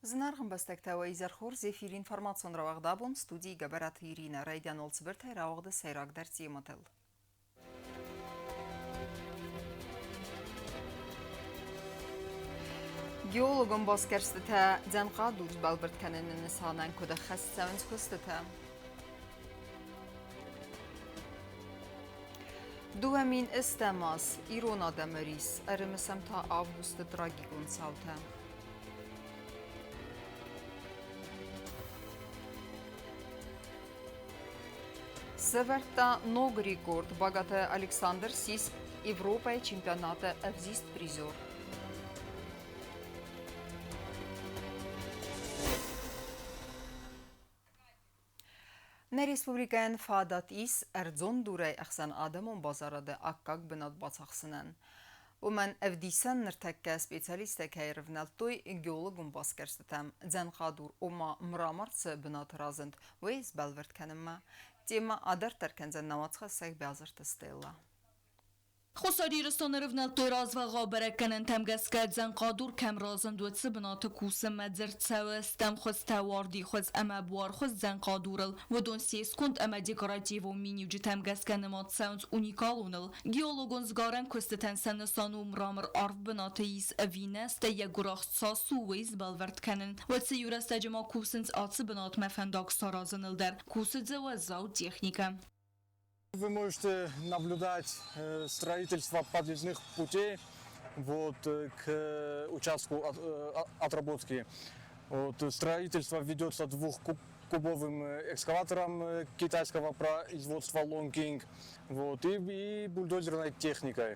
Знарган бастактава изархор зефир информацион равагдабун студии габарат Ирина Райдян олцбертай равагды сайрак дарти мотел. Geologun baskerstete zanqa duz balbert kanının nisanan kuda khassaunz kustete. Duamin istemas irona damaris arımsam ta avgust tragigun sauta. Северта новый рекорд богатая Александр Сис Европа и чемпионата взист призер. На республикан фадат ис эрзон дурай ахсан адамон базарада аккак бинат бацахсынан. ومن افديسان نرتكا سبيциалиста كايرفنالتوي جيولوجون باسكرستام زن قادور وما مرامرت بنات رازند ويز بالورت كانما تيما ادر تركن زن نواتخ سيك بازرت ستيلا خساری رسانه توی راز و غابره کنن تمگس کرد زن قادور کم رازن دوت سبنات کوسم مدزرد سوستم خوز تواردی خوز اما بوار خوز زن قادورل و دون سیس کند اما دیکاراتیو و مینیو جی تمگس کنمات ساونز اونیکالونل گیولوگون زگارن کستتن سنسانو مرامر عرف بنات ایس اوینست یا گراخت ساسو ویز بالورد کنن و سیورست جما کوسنز آتس بنات مفنداک سارازنل در کوسدز و زاو تکنیکم. Вы можете наблюдать строительство подъездных путей к участку отработки. Строительство ведется двухкубовым экскаватором китайского производства Longking и бульдозерной техникой.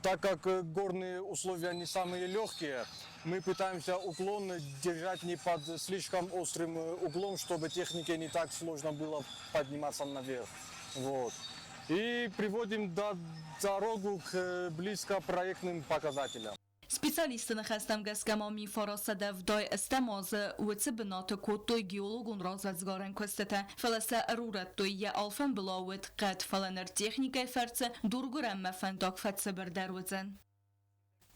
Так как горные условия не самые легкие, мы пытаемся уклон держать не под слишком острым углом, чтобы технике не так сложно было подниматься наверх. И приводим дорогу к близко проектным показателям. Специалисты на хастам гаскамами фарасада вдай استماز وچه بنات کوتوی گیولوگون رازدگارن کستته فلسه ارورت توی آلفن بلاوت قد فلنر تکنیکای فرڅه دورگرم مفنداک فتسه بردروزن.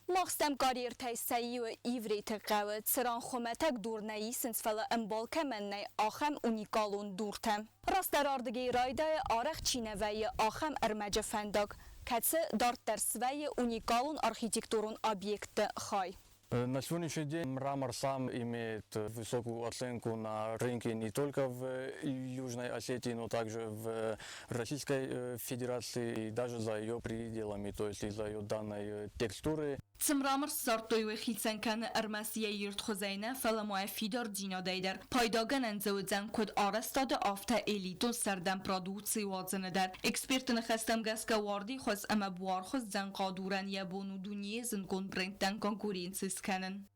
ماستم کاریر تایسایی و ایوریت قوت سران خومتک دور نیسنس فلا امبال کمن آخم اونیکالون دورتم. راست در آردگی رایده آرخ چینه وی آخم ارمج فنداک کتس دارت در سوی اونیکالون архитектурун объект خای. На сегодняшний день мрамор сам имеет высокую оценку на рынке не только в Южной Осетии, но также в Российской Федерации и даже за ее пределами, то есть из-за ее данной текстуры. Цмрамр сартوی و خیتن کن ارمسیه یرد خوزینه فلمای فیدار دینا دیدر پایداگن انزوزن کد آرستاد آفتا ایلیتون سردم پرادوسی وازنه در اکسپرتن خستم گسک واردی خوز اما بوار خوز زن قادورن یبونو دونیه زنگون برندن конкуренцис کنن.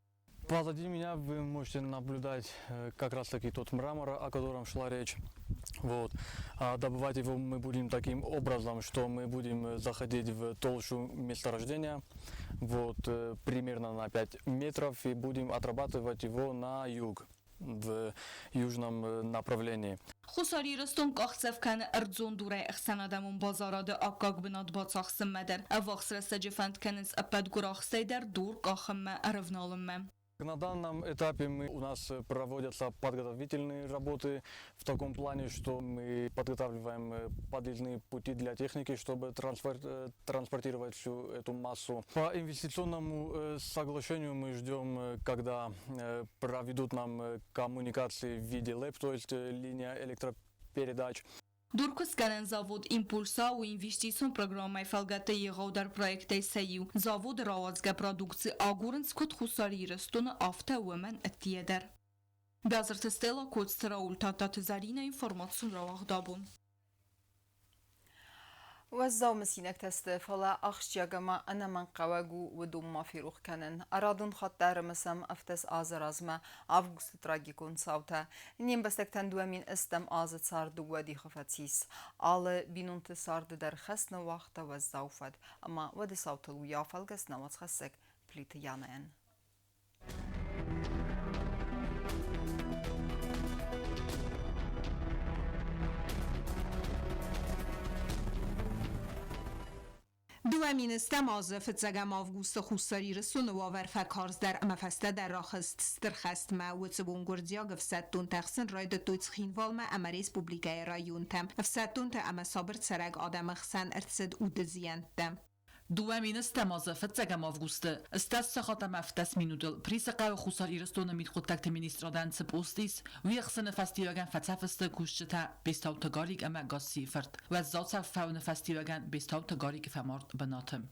Позади меня вы можете наблюдать как раз таки тот мрамор, о котором шла речь. А добывать его мы будем таким образом, что мы будем заходить в толщу месторождения примерно на 5 метров и будем отрабатывать его на юг, в южном направлении. خساری رستون قاخسف کن ارزون دوره اخسندمون بازاراده آکاک بناد باچاخسم مدر اواخس رسته فند کنز اپد گراخسته در دور قاخم ارفنالم. На данном этапе у нас проводятся подготовительные работы в таком плане, что мы подготавливаем подъездные пути для техники, чтобы транспортировать всю эту массу. По инвестиционному соглашению мы ждем, когда проведут нам коммуникации в виде ЛЭП, то есть линия электропередач. Дуркус канен завод импульса у инвестицион программай фалгата егау дар проектай саю. Завод равазга продукции агуренс код хусари рестон афта умен аттиедер. Бязарт стела код страул татат зарина информацион равагдабун. وزاو مسینک تست فلا اخش جگما انا من قواگو و دوم ما فیروخ کنن ارادون خط در مسم افتس آزر ازما آفگوست تراجیکون ساوتا نیم بستکتن دوامین استم آزد سارد و دی خفتیس آل بینونت سارد در خسن وقت وزاو فد اما ودی ساوتل و یافلگس نوات خسک پلیت یانین. دوامینستم آزف تزگم آفگوست خوستاری رسون و آورفک هارز در امفسته در راخست سترخست ما و تبون گردیا گفستون تخسن راید دویت خینوال ما امریس پوبلیگای رایون تم افستون تا اما صابر سرگ آدم خسن ارتسد او دزیان تم دوامین استمازه فتزگم آفگوسته استاس سخاطم افتس مینودل پریس قاو خوصار ایرستون مید خود تکت مینیسترادن سپوستیس ویخسن فستیواگن فتفسته کوشتا بیستاو تگاریگ اما گاسی فرد و از زاد فاون فستیواگن بیستاو تگاریگ فمارد بناتم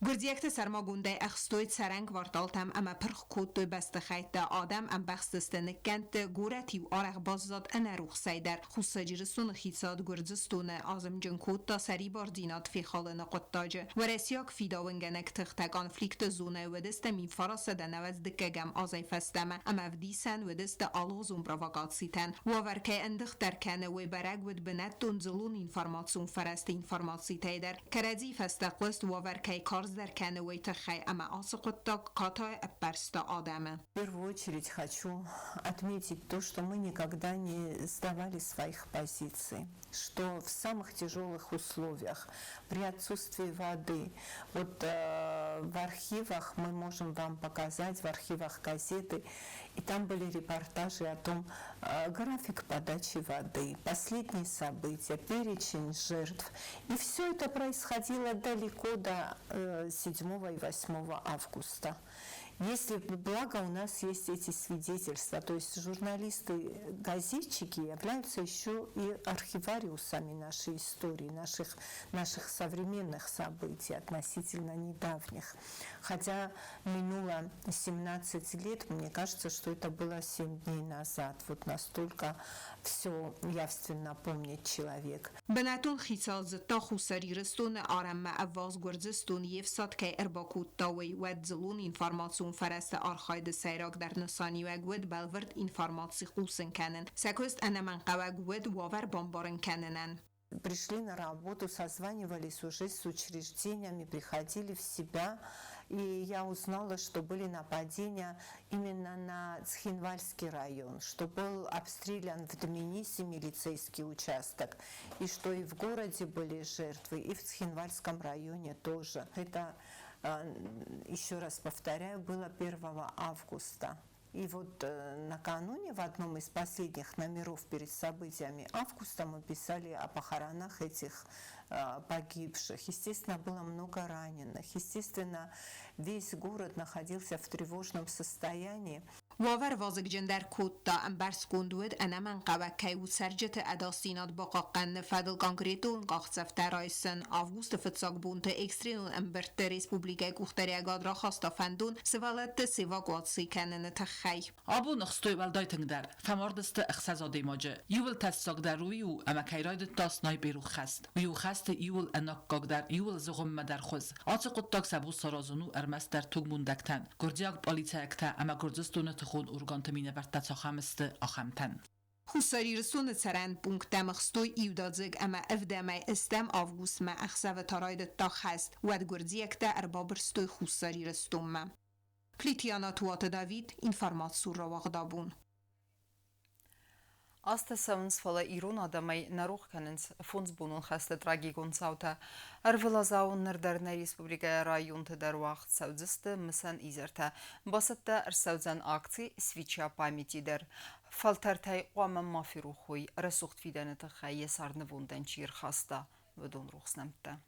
گردیکت سرما گونده اخستویت سرنگ وارتالتم اما پرخ کود دوی بست خیت دا آدم ام بخستستن کند گورتی و آرق باززاد انا روخ سیدر خوصاجی رسون خیصاد گردزستون آزم جنکود تا سری باردینات فی خالن قطاجه و رسیاک فیداونگنک تخت کانفلیکت زونه و دست می فراسه دنوز دکگم آزای فستم اما ودیسن و دست آلوزون پروفاگاتسیتن و ورکه اندخ در کنه و برگ ود بنت دونزلون انفرماتسون فرست انفرماتسی تیدر کرزی فستقلست و ورکه کار در کنوی تخی اما آسقط تا قطع برست آدمه. В первую очередь хочу отметить то, что мы никогда не сдавали своих позиций, что в самых тяжелых условиях, при отсутствии воды, вот в архивах мы можем вам показать, в архивах газеты, и там были репортажи о том, график подачи воды, последние события, перечень жертв. И все это происходило далеко до 7 и 8 августа. Если, благо, у нас есть эти свидетельства, то есть журналисты-газетчики являются еще и архивариусами нашей истории, наших современных событий, относительно недавних. Хотя минуло 17 лет, мне кажется, что это было 7 дней назад. Вот настолько все явственно помнит человек. بناتون خیصال زتا خوصاری رستون آرم اواز گرزستون یفساد که ارباکوت تاوی ود زلون انفرماتسون فرست آرخاید سیراک در نسانی و گود بلورد انفرماتسی خوصن کنن سکوست انا منقوه گود واور بامبارن کننن. Пришли на работу, созванивались уже с учреждениями, приходили в себя, и я узнала, что были нападения именно на Цхинвальский район, что был обстрелян в Дминисе милицейский участок, и что и в городе были жертвы, и в Цхинвальском районе тоже. Это, еще раз повторяю, было 1 августа. И вот накануне в одном из последних номеров перед событиями августа мы писали о похоронах этих погибших. Естественно, было много раненых. Естественно, весь город находился в тревожном состоянии. واور وازگ جندر کود تا امبرس کندود انا منقوه که و سرجت اداستینات باقا قن فدل کانکریتون قاقصفته رایسن آفگوست فتساق بونت اکسترینون امبرت ریسپوبلیگای گوختری اگاد را خواستا فندون سوالت سیوا گوادسی کنن تخی. آبو نخستوی والدایتنگ در فماردست اخسازاده ماجه یول تساق در روی و اما کیراید تاسنای بیرو خست و یو خست یول اناق در یول زغم مدر خوز آت قطاق سبو سرازونو ارمست در توگ موندکتن گردیاق بالیتاکتا اما گردزستون خود ارگانتمینه برتا خامست آخامتن. خوصاری رسون سرند بونک دمخستوی ایودازگ اما افدامای استم آفگوست ما اخسا و تاراید تاخ هست و گردی اکتا اربابرستوی خوصاری رستون ما. کلیتیانا توات داوید انفرماتسور را واقدابون. Աստեսավնս ֆալը իրուն ադամայ նարող կնենց ֆոնց բունուն խաստը տրագիկուն ծավտը արվելազաուն նրդարներ Իսպուբլիկայ ռայուն թդար վաղտ սավձստը մսան իզերթը բասըտը ըրսավձան ակցի սվիչյա պամիտի դեր ֆալթարթայ ուամը մաֆիրու խույ ռսուղտ վիդանըտը խայ եսարնվունդեն չիր խաստա վդուն ռուխսնամտը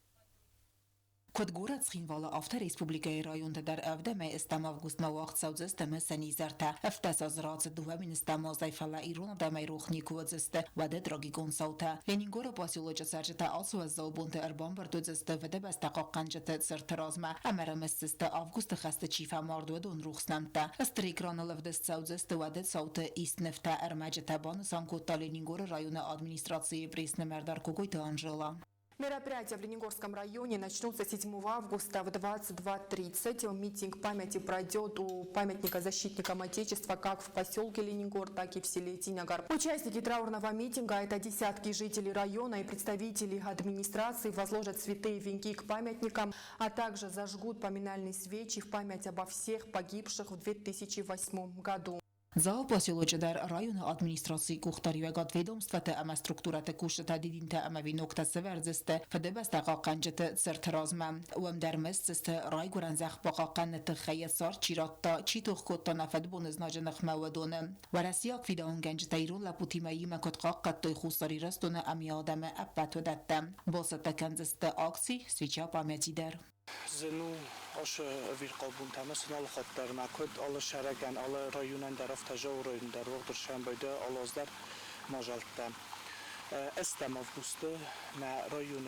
Կոդգորած խինվալը ավտը Ռեսպուբլիկայի ռայոնը դար ավդեմե ստամ ավգուստ մավաղ ծավձստը մսանի զարդա ավտաս ազրացը դուվամին ստամ ազայֆալա իրոն դամայ ռուխնիկ ուծստը վադե տրագիկոն սաուտա Լենինգորը պասյուլոջը սարջտա ասու ազզաուբունտը արբան բրդուծստը վդե բաստաղ կանջտը ծրտրազմա ամերը մսստը ավգուստը խաստը չիֆա մարդու դուն ռուխսնամտա աստրիկրոնը լվդս ծավձստը վադե սաուտը իստ նվտա արմաջտա բանը սանկոտա Լենինգորը ռայոնը администрации пресны мердар кугойта Анжела. Мероприятия в Ленингорском районе начнутся 7 августа в 22:30. Митинг памяти пройдет у памятника защитникам Отечества как в поселке Ленингор, так и в селе Тинягар. Участники траурного митинга – это десятки жителей района и представители администрации возложат цветы и венки к памятникам, а также зажгут поминальные свечи в память обо всех погибших в 2008 году. За поселоче در район администрации кухтаривегат ведомствата ама структурата кушата дидинта ама винокта северзесте фдебаста قاقنجت سرترازما وم در مست رای گرنزخ باقاقن تخیه سار چیراتا چی توخکوتا نفد بونز ناجنخ مودونه ورسیاک فیدان گنج تیرون لپوتیمایی مکت قاقت توی خوصاری رستونه امی آدم اپتو دتم باستا کنزست آکسی سویچا پامیتی در زنو آش ویر قابون تماس نال خاطر مکد آل شرکن آل رایونن در افت جا و رایون در وقت درشن بایده آل از در ماجالتم استم افگوسته نه رایون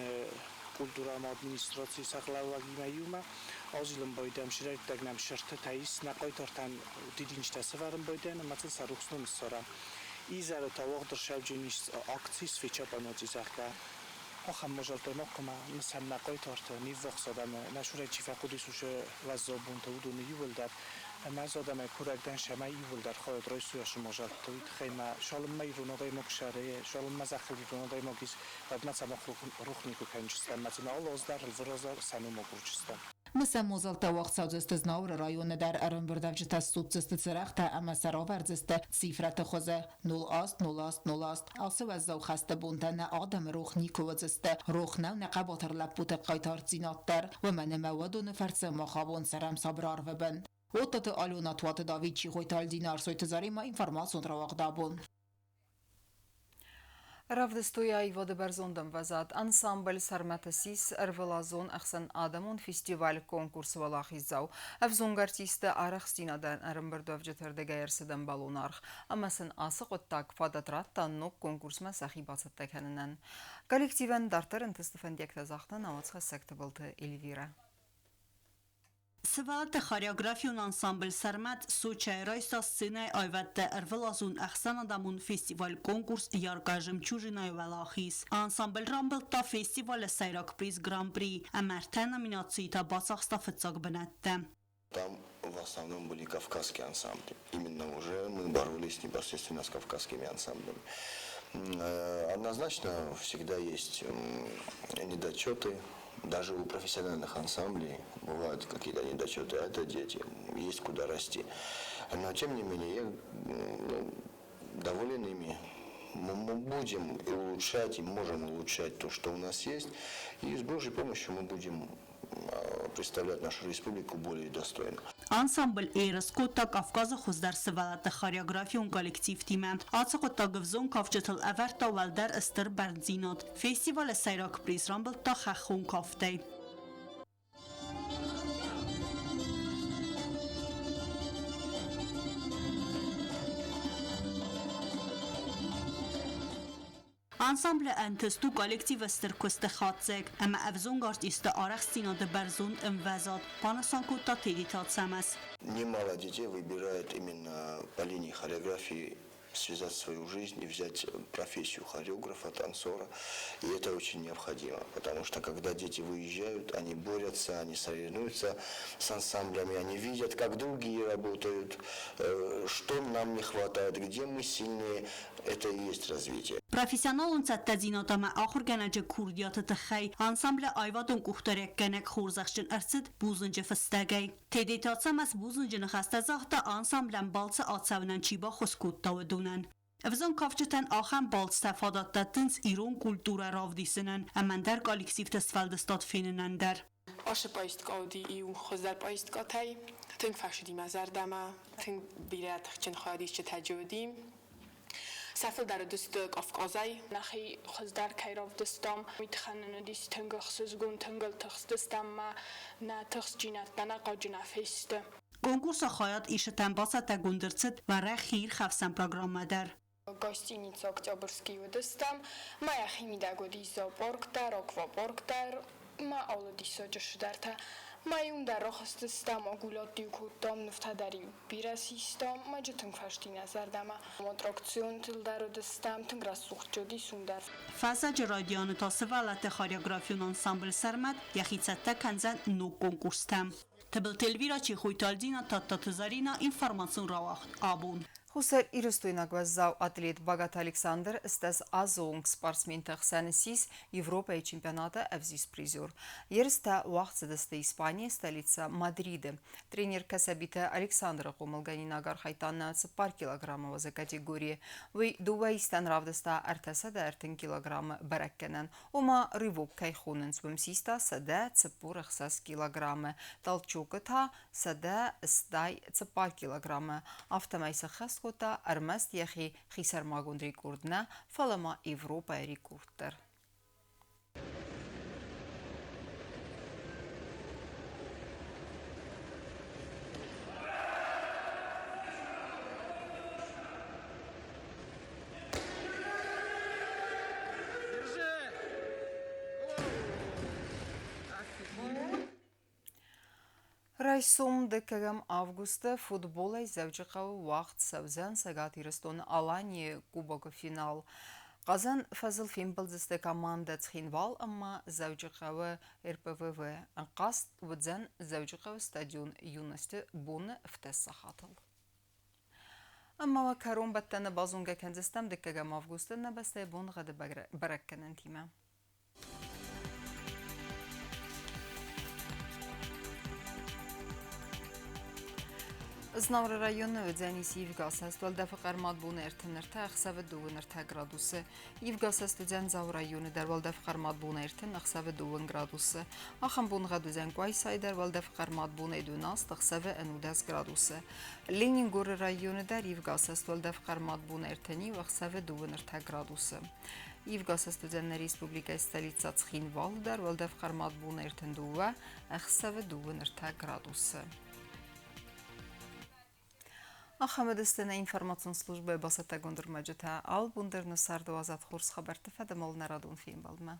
کلتورا ادمنستراسی سخلاوگی میومه آزیلم بایدم شرایط دگنم شرط تاییس نقای ترتن دیدینش تسفرم بایده نمتن سروخسنو مستارم ایزر تا وقت درشن جنیش آکسی سویچا پانیتی سخته آخام ماجالتا نکما مثل نقای تارت نیو وقت زدم نشوره چی فقودی سوش وزابون تا بود و نیول در ما زدم کورکدن شما ایول در خواهد رای سویاش ماجالتا خیمه شالم می رو ندای مکشاره شالم مزخلی رو ندای مگیز بعد مثلا روح نیکو کنجستم مثلا آلاز در الورازار سنو مگروچستم مثل موزالتا وقت سوزست زناور رایون در ارم بردوجت سوتست سرخت اما سراورزست سیفرت خوزه 0 است 0 است 0 است آسه وزاو خسته بوندن آدم روح نیکو وزست روح نو نقباتر لپوت قایتار زینات در و من مودون فرس مخابون سرم صبرار و بند وطت آلونات وات داوید چی خویتال دینار سویتزاری ما اینفرماسون را وقت دابون Ravdestoya Ivode Berzondam vazad ansambl Sarmatasis Ervelazon Axsan Adamon festival konkurs Valahizau Avzong artiste Araxtinadan Aramberdovjeter Gayersedan Balonarx Amasan Asıqottak Fadatrattan nok konkurs Masahi Batsattakhanan Kollektiven Dartar Intestefan Diaktazaqtan Avatsxa Sektabaltı Elvira سوالت خاریوگرافیون انسامبل سرمت سوچه رایستا سینه آیوت ارولازون احسان آدمون فستیوال کنکورس یارگاجم چوجینای ولاخیس انسامبل رامبل تا فستیوال سیراک پریز گران پری امرتن номинации та басахста фицак бенетте. Там в основном были кавказские ансамбли. Именно уже мы боролись непосредственно с кавказскими ансамблями. Однозначно всегда есть недочеты. Даже у профессиональных ансамблей бывают какие-то недочеты, а это дети, есть куда расти. Но тем не менее, я доволен ими. Мы будем улучшать и можем улучшать то, что у нас есть. И с Божьей помощью мы будем представлять нашу республику более достойно. Ансамбл Эйрскота Кавказа хуздар севалат хореографион коллектив тиме. Ацакота гвзон кавчетл эверта валдар эстер бардзинот. Фестиваль сайрак приз рамбл та хахун кафтей. انسامبل انتستو کالکتیو استرکوست خاطزگ اما افزون ارتیست آرخستینا ده برزون اموزاد پانسانکو تا تیدیتات سمس. Немало детей выбирает именно по линии хореографии связать свою жизнь и взять профессию хореографа, танцора. И это очень необходимо, потому что когда дети выезжают, они борются, они соревнуются с ансамблями, они видят, как другие работают, что нам не хватает, где мы сильнее. Это и есть развитие. Профессионалун цаттазинот ама ахур генеже курдият тхай ансамбл айвадон кухтарек генек хурзахшин арсид бузунже фстагай. Тедитат самас бузунже нхастазахта ансамблен балца атсавнан чиба хускутта ودونن. افزان کافچتن آخم بالت استفادات دادنز ایرون کلتورا راودیسنن امن در کالکسیف تسفلدستاد فیننن در. آش پایست کودی ایو خزر پایست کاتای تنگ فشدیم از اردما تنگ بیرات چن خیادیش چه تجودیم. سفل در دست کافکازای نخی خزدار کیراف دستم میتخنن دیس تنگ خسزگون تنگل تخس دستم ما نه تخس جینات بنا قاجنا فیست. کنکورس خواهد ایش تنباسه تا گندرچت و رخیر خفسن پروگرام در. Гостиница Октябрьский удастам, моя химида годизо порктар, аквапорктар, ма ауладисо жашдарта, майун дар рохастастам, агулати кутам, нефтадари бирасистам, маджатын фашти назардама, атракцион тилдар удастам, тынграсух джоди сундар. فازج رادیان تا سوالت خاریوگرافیون انسامبل سرمت یخیцетта کنزن نو کنکورستم. تبل تلویرا چی خویتال دینا تا تزارینا اینفرماسیون راوخت آبون. Խուսեր իրստույնակ վազավ ատլետ Բագատ Ալեքսանդր ստես ազոնք սպարսմին տղսանսիս Եվրոպայի չեմպիոնատը əvziz prizor. Երստա վաղցը դստը Իսպանիա ստալիցա Մադրիդը. Տրեներ կասաբիտը Ալեքսանդրը қомылգանի նագար խայտանը ծպար կիլոգրամը վազը կատեգորիը. Վի դուվայստան ռավդստա արտասա դա արտին կիլոգրամը բարակկենան. Ոմա ռիվոկ կայխունն ծվմսիստա սադա ծպուր ըխսաս կիլոգրամը. Տալչուկը թա սադա ստայ ծպար կիլոգրամը. Ավտամայսը խաստ Կոտա արմաստ յախի խիսարմագուն ռեկորդնա ֆալամա Եվրոպայի ռեկորդտր. Ռայսում դեկգամ ավգուստը ֆուտբոլը զավջիխավը վաղտ սավզան սագատ իրստոն ալանի կուբակը ֆինալ. Qazan Fazıl Fimbildizdə komanda çıxinval, amma zəvcıqavı RPVV anqast vıdzən zəvcıqavı stadion yunəstü bunu ftes saxatıl. Amma karon battana bazunga kəndistam dəkəgəm avqustı nəbəstə bunu qadı bərəkkənən timə. Znavra rayonu ödənis Yevqasas Valdafıqar madbunu ertinirtə əxsavı doğunirtə gradusu. Yevqasas ödən zav rayonu dar Valdafıqar madbunu ertin əxsavı doğun gradusu. Axın bunğa düzən qoysay dar Valdafıqar madbunu edunast əxsavı ənudas gradusu. Leningor rayonu dar Yevqasas Valdafıqar madbunu ertini əxsavı doğunirtə gradusu. Yevqasas ödən Respublika stolitsa Çıxinval dar Valdafıqar madbunu ertinduva əxsavı doğunirtə gradusu. Ахамедистина информацион службы басата гондурмаҷута ал бундерну сарду азат хурс хабар тафада мол нарадун фим балма.